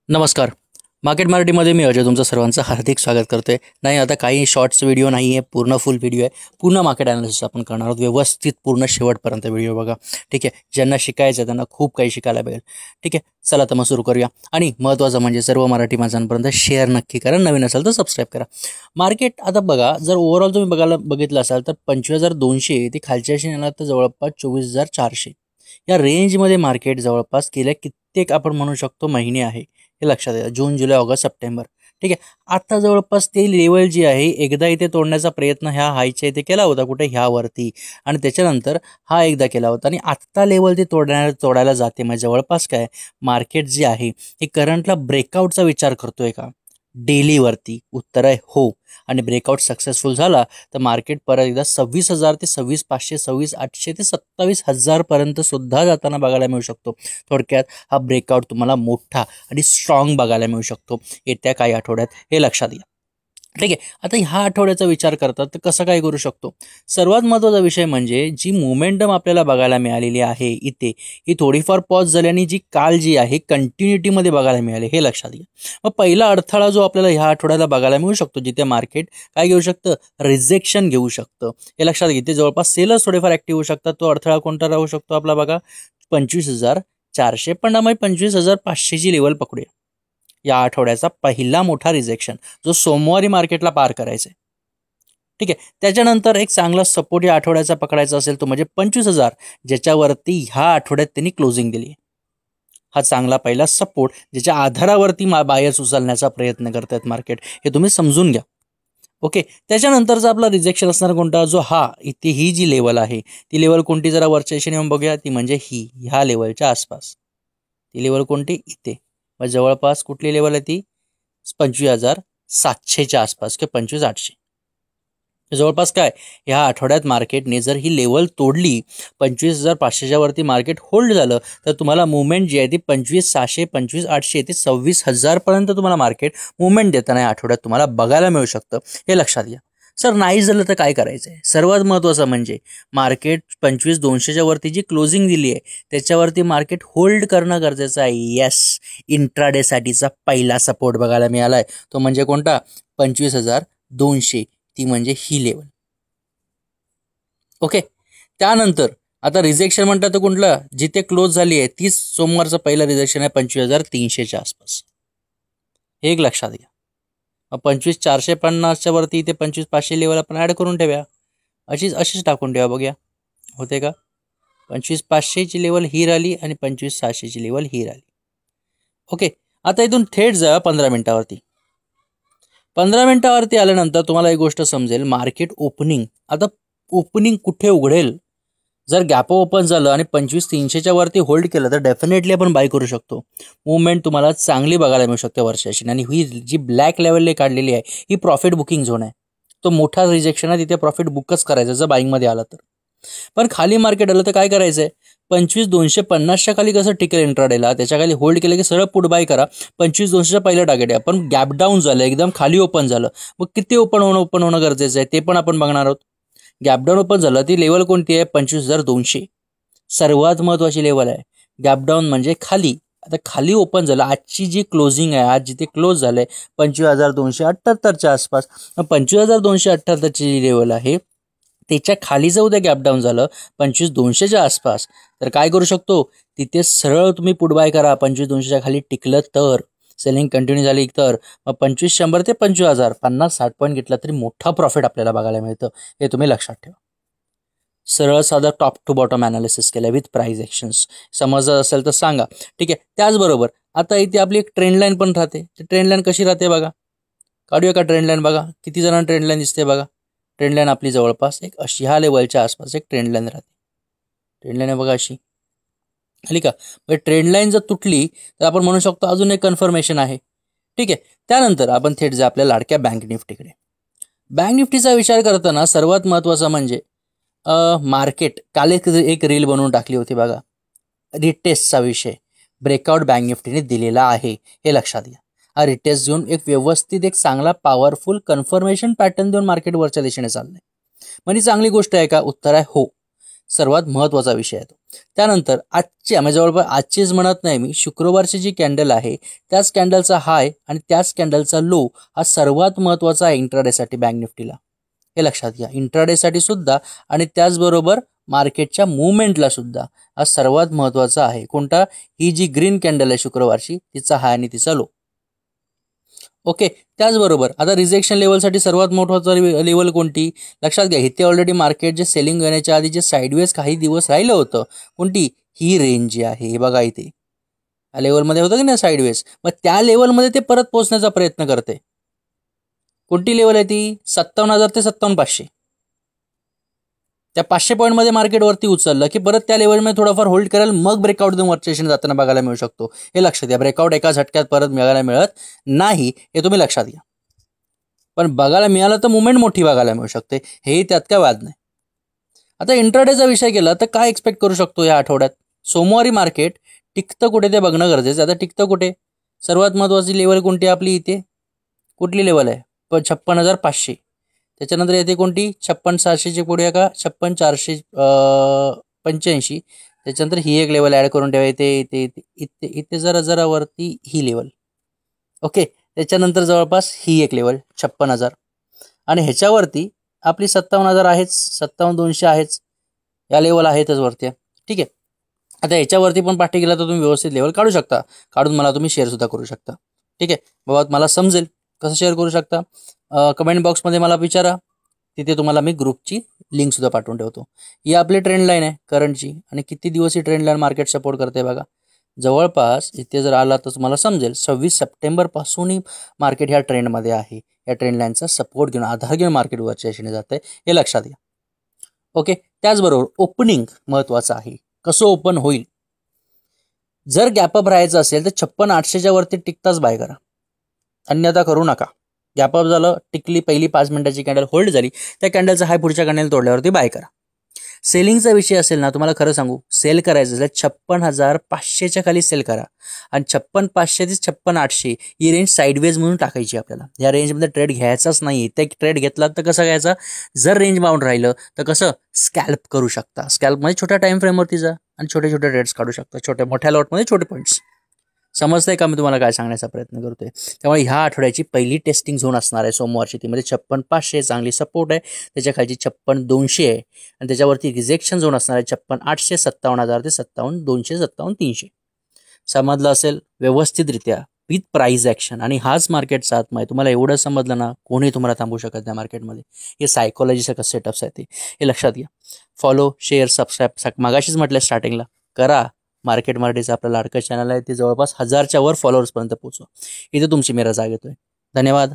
नमस्कार. मार्केट मराठीमध्ये मी अजय तुमचं सर्वांचं हार्दिक स्वागत करतोय. नाही आता काही शॉर्ट्स व्हिडिओ नाही आहे, पूर्ण फुल व्हिडिओ आहे. पूर्ण मार्केट ॲनालिसिस आपण करणार आहोत, व्यवस्थित पूर्ण शेवटपर्यंत व्हिडिओ बघा. ठीक आहे, ज्यांना शिकायचं आहे त्यांना खूप काही शिकायला मिळेल. ठीक आहे, चला तर मग सुरू करूया. आणि महत्त्वाचं म्हणजे सर्व मराठी माणसांपर्यंत शेअर नक्की करा, नवीन असेल तर सबस्क्राईब करा. मार्केट आता बघा, जर ओव्हरऑल तुम्ही बघितलं असाल तर 25,200 ते खालच्या अशी येणार तर जवळपास 24,400 या रेंजमध्ये मार्केट जवळपास गेल्या कित्येक आपण म्हणू शकतो महिने आहे. हे लक्षात घ्या, जून, जुलै, ऑगस्ट, सप्टेंबर. ठीक आहे, आता जवळपास ते लेवल जी आहे एकदा इथे तोडण्याचा प्रयत्न ह्या हायच्या इथे केला होता, कुठे ह्यावरती, आणि त्याच्यानंतर हा एकदा केला होता आणि आत्ता लेवल ते तोडायला जाते. म्हणजे जवळपास काय मार्केट जे आहे हे करंटला ब्रेकआउटचा विचार करतोय का डेलीवरती? उत्तर आहे हो. आणि ब्रेकआउट सक्सेसफुल झाला तर मार्केट परत एकदा 26,000 ते 26,500, 26,800 ते 27,000 पर्यंत सुद्धा जाताना बघायला मिळू शकतो. थोडक्यात हा ब्रेकआउट तुम्हाला मोठा आणि स्ट्रॉंग बघायला मिळू शकतो येत्या काही आठवड्यात, हे लक्षात घ्या. ठीक आहे, आता ह्या आठवड्याचा विचार करतात तर कसं काय करू शकतो? सर्वात महत्त्वाचा विषय म्हणजे जी मोमेंटम आपल्याला बघायला मिळालेली आहे इथे, ही थोडीफार पॉज झाली आणि जी काल जी आहे कंटिन्युटीमध्ये बघायला मिळाली, हे लक्षात घ्या. मग पहिला अडथळा जो आपल्याला ह्या आठवड्याला बघायला मिळू शकतो, जिथे मार्केट काय घेऊ शकतं, रिजेक्शन घेऊ शकतं, हे लक्षात घ्या. ते जवळपास सेलर्स थोडेफार ॲक्टिव्ह होऊ शकतात. तो अडथळा कोणता राहू शकतो आपला बघा, 25,400. पण आम्ही 25,500ची लेवल पकडूया. या आठवड्याचा पहिला मोठा रिजेक्शन जो सोमवारी मार्केटला पार करायचा आहे. ठीक आहे, त्याच्यानंतर एक चांगला सपोर्ट या आठवड्याचा पकडायचा असेल तो म्हणजे 25,000, ज्याच्यावरती ह्या आठवड्यात त्यांनी क्लोजिंग दिली. हा चांगला पहिला सपोर्ट, ज्याच्या आधारावरती बायर्स उचलण्याचा प्रयत्न करतात मार्केट, हे तुम्ही समजून घ्या. ओके, त्याच्यानंतरचा आपला रिजेक्शन असणार कोणता, जो इथे ही जी लेवल आहे ती लेवल कोणती, जरा वरच्या दिशेने येऊन बघूया. ती म्हणजे ह्या लेवलच्या आसपास. ती लेवल कोणती, इथे. मग जवळपास कुठली लेवल आहे ती, 25,700च्या आसपास किंवा 25,800. जवळपास काय ह्या आठवड्यात मार्केटने जर ही लेवल तोडली, 25,500च्या वरती मार्केट होल्ड झालं, तर तुम्हाला मुवमेंट जी आहे ती 25,600, 25,800 ते 26,000 पर्यंत तुम्हाला मार्केट मुवमेंट देताना या आठवड्यात तुम्हाला बघायला मिळू शकतं, हे लक्षात घ्या. सर नाही झालं तर काय करायचं आहे? सर्वात महत्त्वाचं म्हणजे मार्केट 25,200च्या वरती जी क्लोजिंग दिली आहे त्याच्यावरती मार्केट होल्ड करणं गरजेचं आहे. येस, इंट्राडेसाठीचा पहिला सपोर्ट बघायला मिळाला आहे, तो म्हणजे कोणता, 25,200. ती म्हणजे ही लेवल. ओके, त्यानंतर आता रिजेक्शन म्हणतात तर कुठलं, जिथे क्लोज झाली आहे तीच सोमवारचं पहिलं रिजेक्शन आहे 25,300च्या आसपास. हे एक लक्षात घ्या. 25,450च्या वरती इथे 25,500 लेवल आपण ॲड करून ठेवूया, अशीच टाकून ठेवा, बघूया होते का. 25,500ची लेवल ही राहिली आणि 25,600ची लेवल ही राहिली. ओके, आता इथून थेट जा 15 मिनिटावरती. 15 मिनिटावरती आल्यानंतर तुम्हाला एक गोष्ट समजेल, मार्केट ओपनिंग. आता ओपनिंग कुठे उघडेल? जर गॅप ओपन झालं आणि 25,300च्या वरती होल्ड केलं तर डेफिनेटली आपण बाय करू शकतो. मुवमेंट तुम्हाला चांगली बघायला मिळू शकते वर्षाशी. आणि ही जी ब्लॅक लेवलने काढलेली आहे ही प्रॉफिट बुकिंग झोन आहे. तो मोठा रिजेक्शन आहे, तिथे प्रॉफिट बुकच करायचं जर बाईंगमध्ये आला तर. पण खाली मार्केट आलं तर काय करायचं आहे, 25,250च्या खाली कसं टिकेल इंट्राडेला, त्याच्या खाली होल्ड केलं की सरळ पुट बाय करा. 25,200च्या पहिलं टार्गेट आहे. पण गॅप डाऊन झालं, एकदम खाली ओपन झालं, मग किती ओपन होणं गरजेचं आहे ते पण आपण बघणार आहोत. गॅपडाऊन ओपन झालं, ती लेवल कोणती आहे, 25,200 सर्वात महत्त्वाची लेवल आहे. गॅपडाऊन म्हणजे खाली. आता खाली ओपन झालं, आजची जी क्लोजिंग आहे, आज जिथे क्लोज झालं आहे 25,278च्या आसपास, 25,278ची जी लेवल आहे त्याच्या खाली जर उद्या गॅपडाऊन झालं 25,200च्या आसपास, तर काय करू शकतो, तिथे सरळ तुम्ही पुट बाय करा. 25,200च्या खाली टिकलं तर, सेलिंग कंटिन्यू झाली तर मग 2,500 ते 25,000 50-60 पॉईंट घेतला तरी मोठा प्रॉफिट आपल्याला बघायला मिळतं, हे तुम्ही लक्षात ठेवा. सरळ साधा टॉप टू बॉटम ॲनालिसिस केलं विथ प्राइस ॲक्शन्स. समजत असेल तर सांगा. ठीक आहे, त्याचबरोबर आता इथे आपली एक ट्रेंड लाईन पण राहते. ट्रेंड लाईन कशी राहते बघा, काढूया का ट्रेंड लाईन. बघा किती जणांना ट्रेंड लाईन दिसते बघा. ट्रेंड लाईन आपली जवळपास एक अशी ह्या लेवलच्या आसपास एक ट्रेंड लाईन राहते. ट्रेंड लाईन आहे बघा अशी, आली का. म्हणजे ट्रेंड लाईन जर तुटली तर आपण म्हणू शकतो अजून एक कन्फर्मेशन आहे. ठीक आहे, त्यानंतर आपण थेट जा आपल्या लाडक्या बँक निफ्टीकडे. बँक निफ्टीचा विचार करताना सर्वात महत्त्वाचा म्हणजे मार्केट काल एक रील बनवून टाकली होती बघा, रिटेस्टचा विषय ब्रेकआउट बँक निफ्टीने दिलेला आहे, हे लक्षात घ्या. हा रिटेस्ट देऊन एक व्यवस्थित एक चांगला पॉवरफुल कन्फर्मेशन पॅटर्न देऊन मार्केट वरच्या दिशेने चाललंय. म्हणजे चांगली गोष्ट आहे का? उत्तर आहे हो. सर्वात महत्त्वाचा विषय आहे तो. त्यानंतर आजच्या म्हणजे जवळपास आजचीच म्हणत नाही मी, शुक्रवारची जी कॅन्डल आहे त्याच कॅन्डलचा हाय आणि त्याच कॅन्डलचा लो हा सर्वात महत्त्वाचा आहे इंट्राडेसाठी बँक निफ्टीला. हे लक्षात घ्या. इंट्राडेसाठी सुद्धा आणि त्याचबरोबर मार्केटच्या मुवमेंटला सुद्धा हा सर्वात महत्त्वाचा आहे. कोणता? ही जी ग्रीन कॅन्डल आहे शुक्रवारची, तिचा हाय आणि तिचा लो. ओके. त्याचबरोबर आता रिजेक्शन लेवलसाठी सर्वात महत्त्वाचा लेवल कोणती? लक्षात घ्या. इथे ऑलरेडी मार्केट जे सेलिंग येण्याच्या आधी जे साईडवेज काही दिवस राहिलं होतं, कोणती? ही रेंज जी आहे, हे बघा इथे या लेवलमध्ये होतं की नाही साईडवेज, मग त्या लेवलमध्ये ते परत पोहोचण्याचा प्रयत्न करते. कोणती लेवल आहे ती? 57,000 ते 57,500. त्या 500 पॉईंटमध्ये मार्केट वरती उचललं की परत त्या लेवलमध्ये थोडाफार होल्ड करेल, मग ब्रेकआउट देऊन वरच्या दिशेने जाताना बघायला मिळू शकतो. हे लक्षात घ्या. ब्रेकआउट एका झटक्यात परत मिळायला मिळत नाही, हे तुम्ही लक्षात घ्या. पण बघायला मिळालं तर मुवमेंट मोठी बघायला मिळू शकते, हेही त्यात काय वाद नाही. आता इंट्राडेचा विषय केला तर काय एक्सपेक्ट करू शकतो या आठवड्यात? सोमवारी मार्केट टिकतं कुठे ते बघणं गरजेचं. आता टिकतं कुठे? सर्वात महत्त्वाची लेवल कोणती आपली इथे? कुठली लेवल आहे? 56,500. त्याच्यानंतर येते कोणती? 56,600ची पुढे आहे का? 56,485. त्याच्यानंतर ही एक लेवल ॲड करून ठेवा. इथे इथे जरा वरती ही लेवल. ओके. त्याच्यानंतर जवळपास ही एक लेवल 56,000 आणि ह्याच्यावरती आपली 57,000 आहेच, 57,200 आहेच, या लेवल आहेतच वरती. ठीक आहे. आता ह्याच्यावरती पण पाठी गेला तर तुम्ही व्यवस्थित लेवल काढू शकता. काढून मला तुम्ही शेअरसुद्धा करू शकता. ठीक आहे बाबा, मला समजेल कसं शेअर करू शकता. कमेंट बॉक्समध्ये मला विचारा, तिथे तुम्हाला मी ग्रुपची लिंकसुद्धा पाठवून ठेवतो. ही आपली ट्रेंड लाईन आहे करंटची आणि किती दिवस ही ट्रेंड लाईन मार्केट सपोर्ट करते बघा. जवळपास इथे जर आला तर तुम्हाला समजेल 26 सप्टेंबरपासूनही मार्केट ह्या ट्रेंडमध्ये आहे. या ट्रेंड लाईनचा सपोर्ट घेऊन आधार घेऊन मार्केट वरच्या दिशेने जात आहे, हे लक्षात घ्या. ओके. त्याचबरोबर ओपनिंग महत्त्वाचं आहे. कसं ओपन होईल? जर गॅपअप राहायचं असेल तर 56,800च्या वरती टिकताच बाय करा, अन्यथा करू नका. गॅपअप झालं, टिकली, पहिली 5 मिनिटाची कॅन्डल होल्ड झाली, त्या कॅन्डलचा हाय पुढच्या कॅन्डल तोडल्यावरती बाय करा. सेलिंगचा विषय असेल ना, तुम्हाला खरं सांगू, सेल करायचं असेल 56,500च्या खाली सेल करा आणि 56,500 ते 56,800 ही रेंज साईडवेज म्हणून टाकायची आपल्याला. या रेंजमध्ये ट्रेड घ्यायचाच नाही. ते ट्रेड घेतला तर कसं घ्यायचा? जर रेंज बाउंड राहिलं तर कसं स्कॅल्प करू शकता. स्कॅल्पमध्ये छोट्या टाइम फ्रेमवरती जा आणि छोटे छोटे ट्रेड्स काढू शकता. छोट्या मोठ्या लॉटमध्ये छोटे पॉईंट्स. समजतंय का मी तुम्हाला काय सांगण्याचा प्रयत्न करतोय? त्यामुळे ह्या आठवड्याची पहिली टेस्टिंग झोन असणार आहे सोमवारची. तीमध्ये 56,500 चांगली सपोर्ट आहे, त्याच्या खालची 56,200 आहे आणि त्याच्यावरती रिजेक्शन झोन असणार आहे 56,800, 57,000 ते 57,200, 57,300. समजलं असेल व्यवस्थितरित्या विथ प्राइस ॲक्शन. आणि हाच मार्केटचा आत्मा आहे. तुम्हाला एवढं समजलं ना, कोणी तुम्हाला थांबू शकत नाही मार्केटमध्ये. हे सायकोलॉजीचं सेटअप्स आहे ते, हे लक्षात घ्या. फॉलो, शेअर, सबस्क्राईब मागाशीच म्हटलं स्टार्टिंगला करा. मार्केट मराठीचं आपलं लाडकं चॅनल आहे, ते जवळपास 1000च्या वर फॉलोअर्सपर्यंत पोहोचवा. इथे तुमची मेरा जाग येतोय. धन्यवाद.